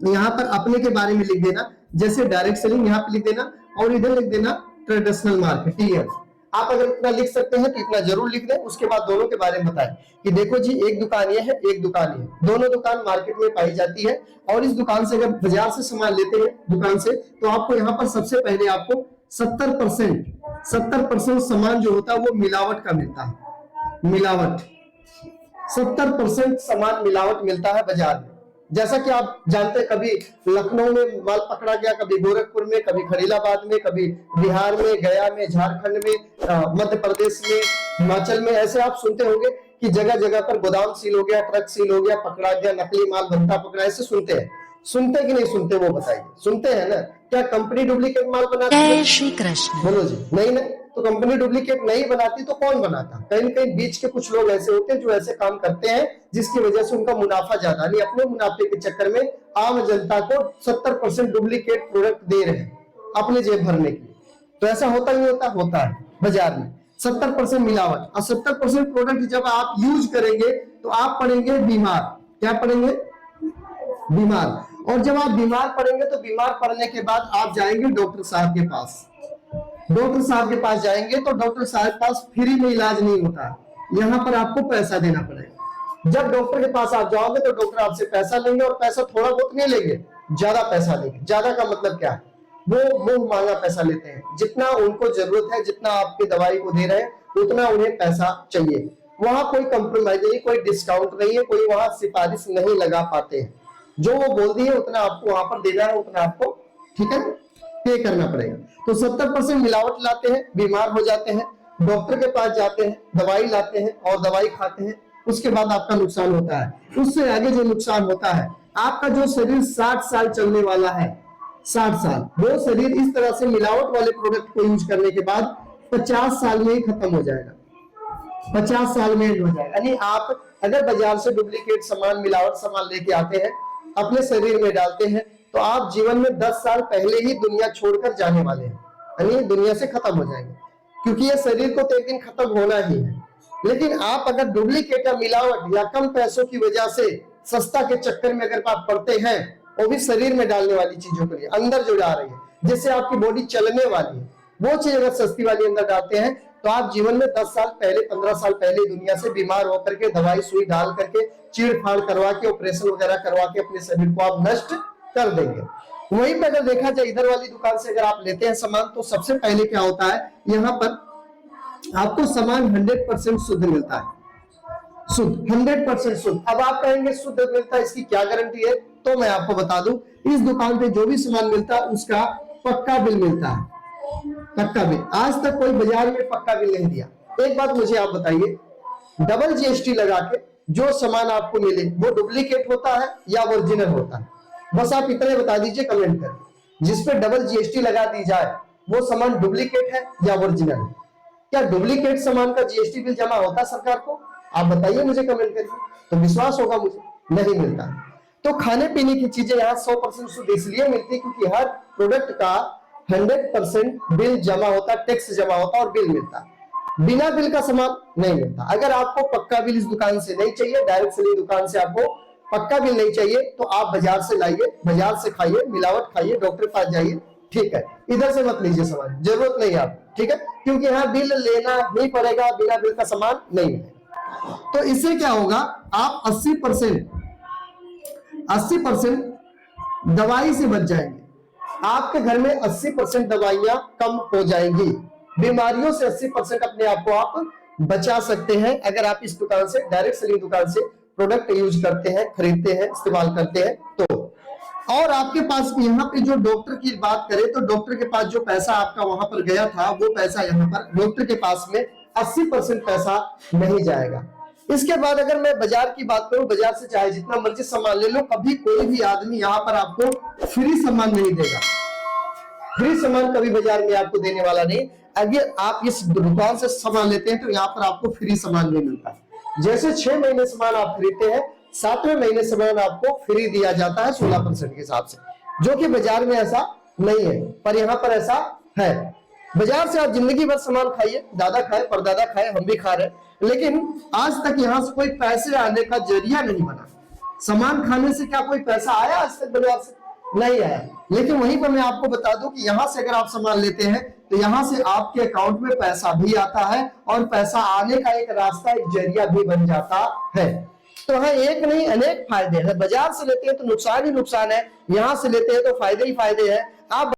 यहाँ पर अपने के बारे में लिख देना, जैसे डायरेक्ट सेलिंग यहाँ पे लिख देना और इधर लिख देना ट्रेडिशनल मार्केट, TM। आप अगर इतना लिख सकते हैं तो इतना जरूर लिख दें। उसके बाद दोनों के बारे में बताएं कि देखो जी, एक दुकान ये है, एक दुकान ये है, दोनों दुकान मार्केट में पाई जाती है और इस दुकान से अगर बाजार से सामान लेते हैं दुकान से, तो आपको यहाँ पर सबसे पहले आपको 70% सामान जो होता है वो मिलावट का मिलता है। मिलावट 70% सामान मिलावट मिलता है बाजार में। जैसा कि आप जानते हैं, कभी लखनऊ में माल पकड़ा गया, कभी गोरखपुर में, कभी खलीलाबाद में, कभी बिहार में, गया में, झारखंड में, मध्य प्रदेश में, हिमाचल में, ऐसे आप सुनते होंगे कि जगह जगह पर गोदाम सील हो गया, ट्रक सील हो गया, पकड़ा गया, नकली माल भंटा पकड़ा, ऐसे सुनते हैं। सुनते कि नहीं सुनते वो बताइए? सुनते हैं ना? क्या कंपनी डुप्लीकेट माल बनाती है? जय श्री कृष्ण। बोलो जी, नहीं ना? तो कंपनी डुप्लीकेट नहीं बनाती तो कौन बनाता? कहीं न कहीं बीच के कुछ लोग ऐसे होते हैं जो ऐसे काम करते हैं जिसकी वजह से उनका मुनाफा ज्यादा, नहीं अपने मुनाफे के चक्कर में आम जनता को 70% डुप्लीकेट प्रोडक्ट दे रहे हैं अपने जेब भरने के लिए। तो ऐसा होता ही होता है बाजार में 70% मिलावट। और 70% प्रोडक्ट जब आप यूज करेंगे तो आप पड़ेंगे बीमार। क्या पड़ेंगे? बीमार। और जब आप बीमार पड़ेंगे तो बीमार पड़ने के बाद आप जाएंगे डॉक्टर साहब के पास। डॉक्टर साहब के पास जाएंगे तो डॉक्टर साहब के पास फ्री में इलाज नहीं होता, यहाँ पर आपको पैसा देना पड़ेगा। जब डॉक्टर के पास आप जाओगे तो डॉक्टर आपसे पैसा लेंगे, और पैसा थोड़ा बहुत नहीं लेंगे, ज्यादा पैसा लेंगे। ज्यादा का मतलब क्या है? वो मुंह मांगा पैसा लेते हैं। जितना उनको जरूरत है, जितना आपकी दवाई को दे रहे हैं उतना उन्हें पैसा चाहिए। वहां कोई कंप्रोमाइज नहीं, कोई डिस्काउंट नहीं है, कोई वहां सिफारिश नहीं लगा पाते हैं। जो वो बोल दिए उतना आपको वहां पर देना है, उतना आपको, ठीक है, पे करना पड़ेगा। तो 70% मिलावट लाते हैं, बीमार हो जाते हैं, डॉक्टर के पास जाते हैं, दवाई लाते हैं और दवाई खाते हैं, उसके बाद आपका नुकसान होता है। उससे आगे जो नुकसान होता है, आपका जो शरीर 60 साल चलने वाला है, 60 साल, वो शरीर इस तरह से मिलावट वाले प्रोडक्ट को यूज करने के बाद 50 साल में ही खत्म हो जाएगा। 50 साल में एंड हो जाएगा। यानी आप अगर बाजार से डुप्लीकेट सामान, मिलावट सामान लेके आते हैं, अपने शरीर में डालते हैं, तो आप जीवन में 10 साल पहले ही दुनिया छोड़कर जाने वाले हैं, यानी दुनिया से खत्म हो जाएंगे, क्योंकि ये शरीर को तो एक दिन खत्म होना ही है। लेकिन आप अगर डुप्लीकेट या मिलावट या कम पैसों की वजह से सस्ता के चक्कर में अगर आप पड़ते हैं, वो भी शरीर में डालने वाली चीजों के लिए, अंदर जो डाल रही है, जिससे आपकी बॉडी चलने वाली है, वो चीज अगर सस्ती वाली अंदर डालते हैं, तो आप जीवन में 10 साल पहले, 15 साल पहले दुनिया से बीमार होकर के, दवाई सुई डाल करके, चीड़ फाड़ करवा के, ऑपरेशन वगैरह करवा के अपने शरीर को आप नष्ट कर देंगे। वहीं पर अगर देखा जाए, इधर वाली दुकान से अगर आप लेते हैं सामान, तो सबसे पहले क्या होता है, यहाँ पर आपको सामान 100% शुद्ध मिलता है। शुद्ध, 100% शुद्ध। अब आप कहेंगे शुद्ध मिलता है, इसकी क्या गारंटी है? तो मैं आपको बता दूं, इस दुकान पे जो भी सामान मिलता है उसका पक्का बिल मिलता है। पक्का बिल। आज तक कोई बाजार में पक्का बिल नहीं दिया। एक बात मुझे आप बताइए, डबल GST लगा के जो सामान आपको मिले वो डुप्लीकेट होता है या ओरिजिनल होता है? बस आप इतने बता दीजिए कमेंट करके। जिसपे डबल GST लगा दी जाए वो सामान डुप्लीकेट है या ओरिजिनल है? क्या डुप्लीकेट सामान का GST बिल जमा होता है सरकार को? आप बताइए मुझे कमेंट करके, तो विश्वास होगा मुझे। नहीं मिलता। तो खाने पीने की चीजें यहाँ 100% शुद्ध इसलिए मिलती है क्योंकि हर प्रोडक्ट का 100% बिल जमा होता है, टैक्स जमा होता है और बिल मिलता है। बिना बिल का सामान नहीं मिलता। अगर आपको पक्का बिल इस दुकान से नहीं चाहिए, डायरेक्ट सेलिंग दुकान से आपको पक्का बिल नहीं चाहिए, तो आप बाजार से लाइए, बाजार से खाइए, मिलावट खाइए, डॉक्टर के पास जाइए, ठीक है। इधर से मत लीजिए सामान, जरूरत नहीं है आप, ठीक है, क्योंकि यहाँ बिल लेना ही पड़ेगा, बिना बिल का सामान नहीं मिलेगा। तो इससे क्या होगा, आप 80% दवाई से बच जाएंगे। आपके घर में 80% दवाइयां कम हो जाएंगी। बीमारियों से 80% अपने आप को आप बचा सकते हैं अगर आप इस दुकान से, डायरेक्ट सेलिंग दुकान से प्रोडक्ट यूज करते हैं, खरीदते हैं, इस्तेमाल करते हैं तो। और आपके पास यहाँ पे जो डॉक्टर की बात करें तो डॉक्टर के पास जो पैसा आपका वहां पर गया था, वो पैसा यहाँ पर डॉक्टर के पास में 80% पैसा नहीं जाएगा। इसके बाद अगर मैं बाजार की बात करूं, बाजार से चाहे जितना मर्जी सामान ले लो, कभी कोई भी आदमी यहाँ पर आपको फ्री सामान नहीं देगा। फ्री सामान कभी बाजार में आपको देने वाला नहीं। अगर आप इस दुकान से सामान लेते हैं तो यहाँ पर आपको फ्री सामान नहीं मिलता। जैसे 6 महीने सामान आप खरीदते हैं, 7वें महीने सामान आपको फ्री दिया जाता है 16% के हिसाब से, जो कि बाजार में ऐसा नहीं है, पर यहाँ पर ऐसा है। बाजार से आप जिंदगी भर सामान खाइए, दादा खाए, परदादा खाए, हम भी खा रहे हैं, लेकिन आज तक यहाँ से कोई पैसे आने का जरिया नहीं बना। सामान खाने से क्या कोई पैसा आया आज तक बाजार से? नहीं आया। लेकिन वहीं पर मैं आपको बता दूं कि यहां से अगर आप सामान लेते हैं तो यहां से आपके अकाउंट में पैसा भी आता है और पैसा आने का एक रास्ता, एक जरिया भी बन जाता है। तो हाँ, एक नहीं अनेक फायदे हैं। बाजार से लेते हैं तो नुकसान ही नुकसान है, यहां से लेते हैं तो फायदे ही फायदे हैं। आप